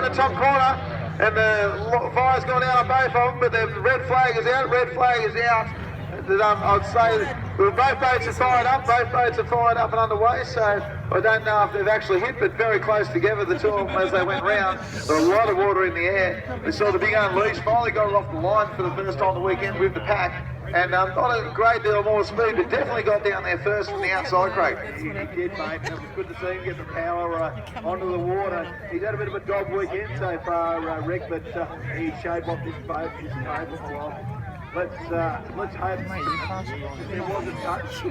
the top corner, and the fire's gone out on both of them, but the red flag is out. Red flag is out. I'd say both boats are fired up. Both boats are fired up and underway. So I don't know if they've actually hit, but very close together. The two of them as they went round. There was a lot of water in the air. We saw the big unleash. Finally got it off the line for the first time the weekend with the pack. And not a great deal more speed, but definitely got down there first from the outside, Craig. He did, mate. It was good to see him get the power onto the water. He's had a bit of a dog weekend so far, Rick, but he showed what this boat is capable of. Let's hope there wasn't touch.